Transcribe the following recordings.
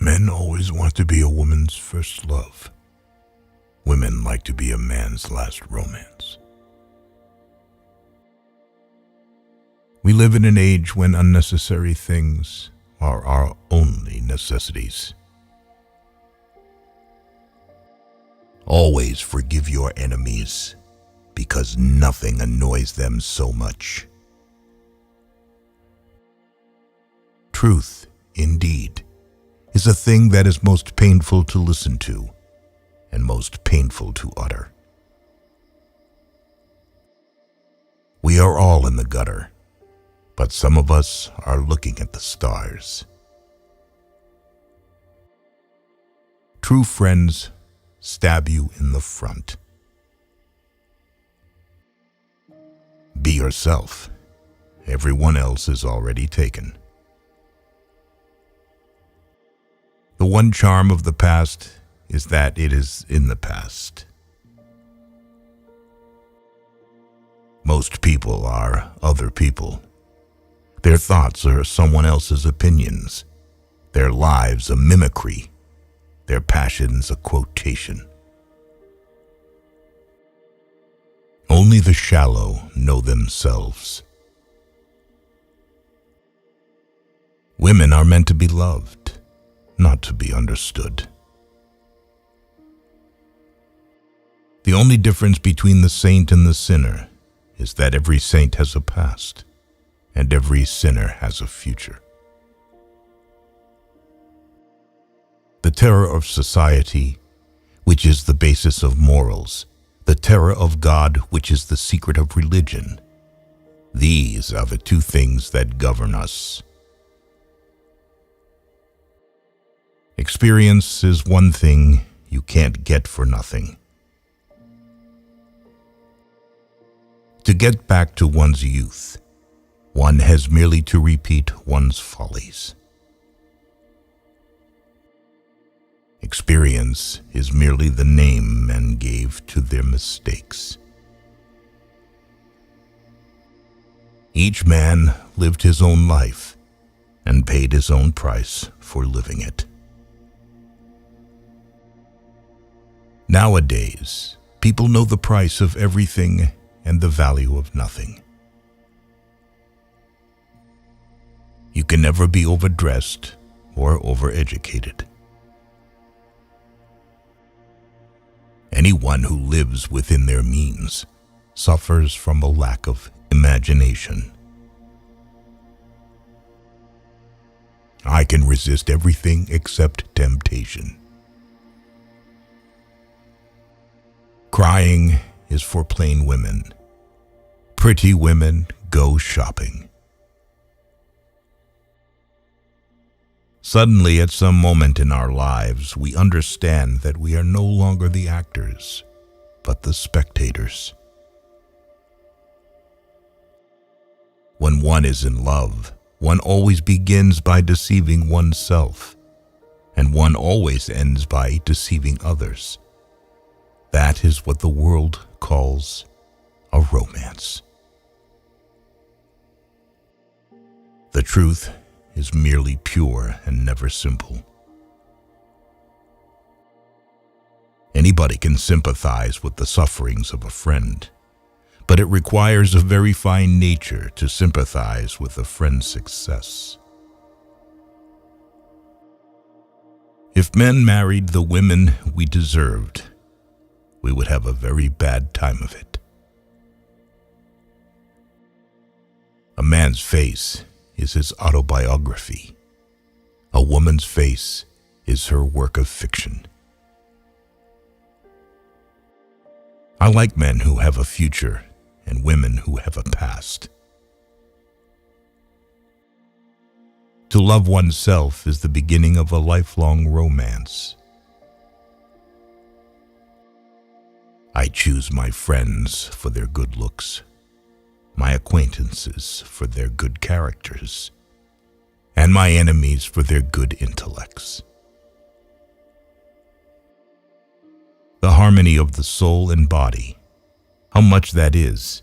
Men always want to be a woman's first love. Women like to be a man's last romance. We live in an age when unnecessary things are our only necessities. Always forgive your enemies, because nothing annoys them so much. Truth, indeed, is a thing that is most painful to listen to and most painful to utter. We are all in the gutter, but some of us are looking at the stars. True friends stab you in the front. Be yourself. Everyone else is already taken. The one charm of the past is that it is in the past. Most people are other people. Their thoughts are someone else's opinions. Their lives a mimicry. Their passions a quotation. Only the shallow know themselves. Women are meant to be loved, not to be understood. The only difference between the saint and the sinner is that every saint has a past, and every sinner has a future. The terror of society, which is the basis of morals, the terror of God, which is the secret of religion, these are the two things that govern us. Experience is one thing you can't get for nothing. To get back to one's youth, one has merely to repeat one's follies. Experience is merely the name men gave to their mistakes. Each man lived his own life and paid his own price for living it. Nowadays, people know the price of everything and the value of nothing. You can never be overdressed or overeducated. Anyone who lives within their means suffers from a lack of imagination. I can resist everything except temptation. Crying is for plain women. Pretty women go shopping. Suddenly, at some moment in our lives, we understand that we are no longer the actors, but the spectators. When one is in love, one always begins by deceiving oneself, and one always ends by deceiving others. That is what the world calls a romance. The truth is merely pure and never simple. Anybody can sympathize with the sufferings of a friend, but it requires a very fine nature to sympathize with a friend's success. If men married the women we deserved, we would have a very bad time of it. A man's face is his autobiography. A woman's face is her work of fiction. I like men who have a future and women who have a past. To love oneself is the beginning of a lifelong romance. I choose my friends for their good looks, my acquaintances for their good characters, and my enemies for their good intellects. The harmony of the soul and body, how much that is.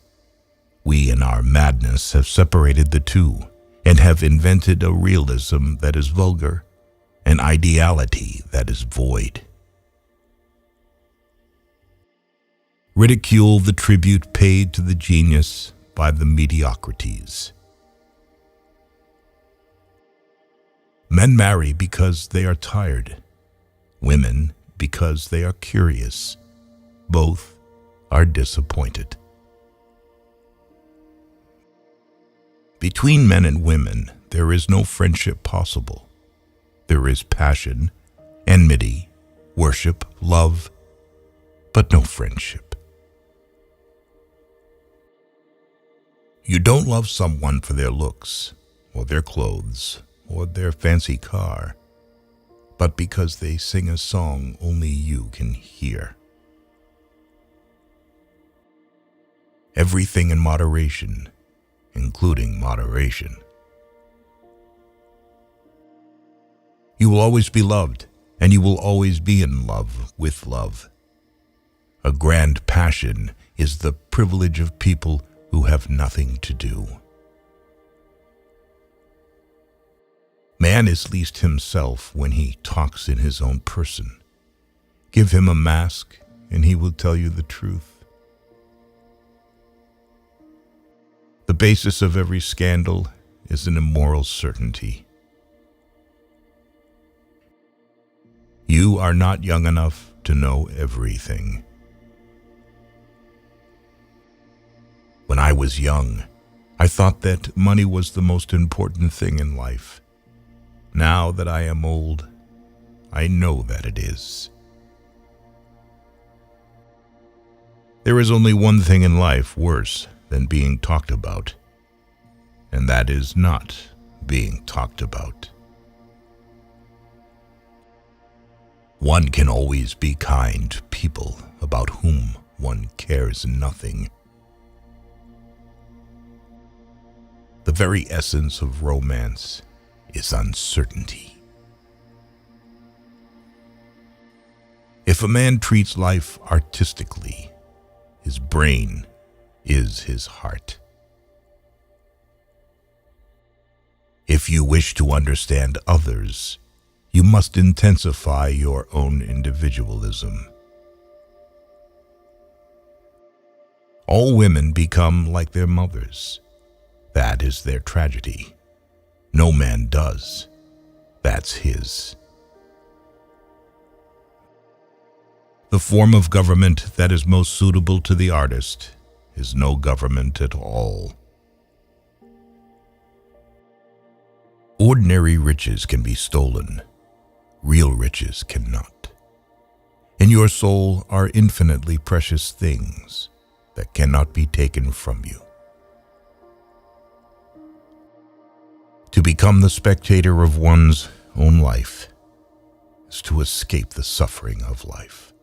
We in our madness have separated the two and have invented a realism that is vulgar, an ideality that is void. Ridicule the tribute paid to the genius by the mediocrities. Men marry because they are tired, women because they are curious. Both are disappointed. Between men and women, there is no friendship possible. There is passion, enmity, worship, love, but no friendship. You don't love someone for their looks, or their clothes, or their fancy car, but because they sing a song only you can hear. Everything in moderation, including moderation. You will always be loved, and you will always be in love with love. A grand passion is the privilege of people who have nothing to do. Man is least himself when he talks in his own person. Give him a mask, and he will tell you the truth. The basis of every scandal is an immoral certainty. You are not young enough to know everything. When I was young, I thought that money was the most important thing in life. Now that I am old, I know that it is. There is only one thing in life worse than being talked about, and that is not being talked about. One can always be kind to people about whom one cares nothing. The very essence of romance is uncertainty. If a man treats life artistically, his brain is his heart. If you wish to understand others, you must intensify your own individualism. All women become like their mothers. That is their tragedy. No man does. That's his. The form of government that is most suitable to the artist is no government at all. Ordinary riches can be stolen. Real riches cannot. In your soul are infinitely precious things that cannot be taken from you. To become the spectator of one's own life is to escape the suffering of life.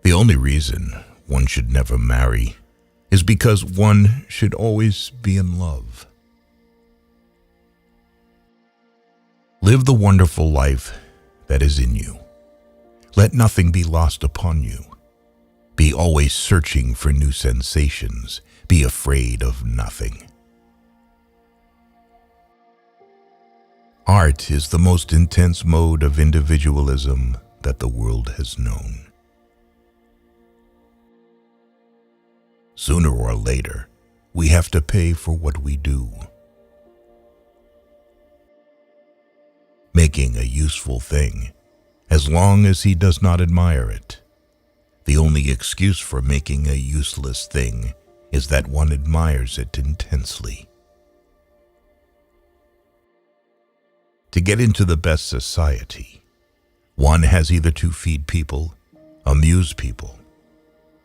The only reason one should never marry is because one should always be in love. Live the wonderful life that is in you. Let nothing be lost upon you. Be always searching for new sensations. Be afraid of nothing. Art is the most intense mode of individualism that the world has known. Sooner or later, we have to pay for what we do. Making a useful thing, as long as he does not admire it. The only excuse for making a useless thing is that one admires it intensely. To get into the best society, one has either to feed people, amuse people,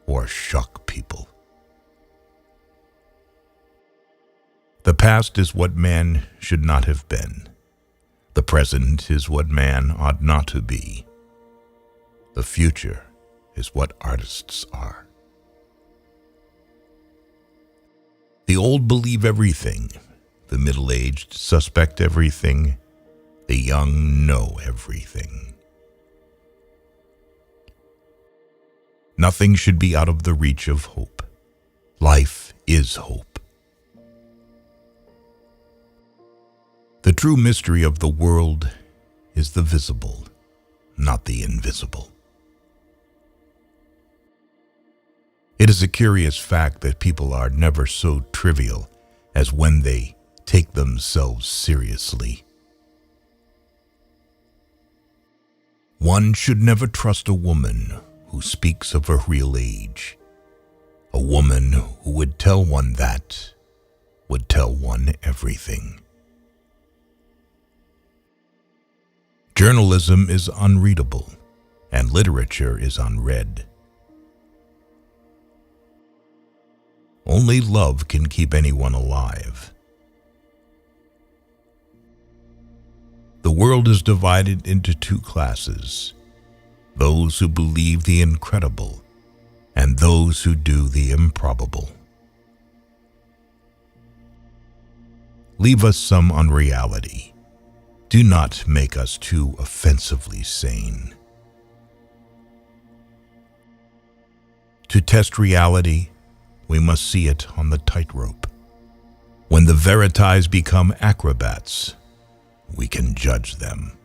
or shock people. The past is what man should not have been. The present is what man ought not to be. The future is what artists are. The old believe everything. The middle-aged suspect everything. The young know everything. Nothing should be out of the reach of hope. Life is hope. The true mystery of the world is the visible, not the invisible. It is a curious fact that people are never so trivial as when they take themselves seriously. One should never trust a woman who speaks of her real age. A woman who would tell one that would tell one everything. Journalism is unreadable, and literature is unread. Only love can keep anyone alive. The world is divided into two classes: those who believe the incredible and those who do the improbable. Leave us some unreality. Do not make us too offensively sane. To test reality, we must see it on the tightrope. When the verities become acrobats, we can judge them.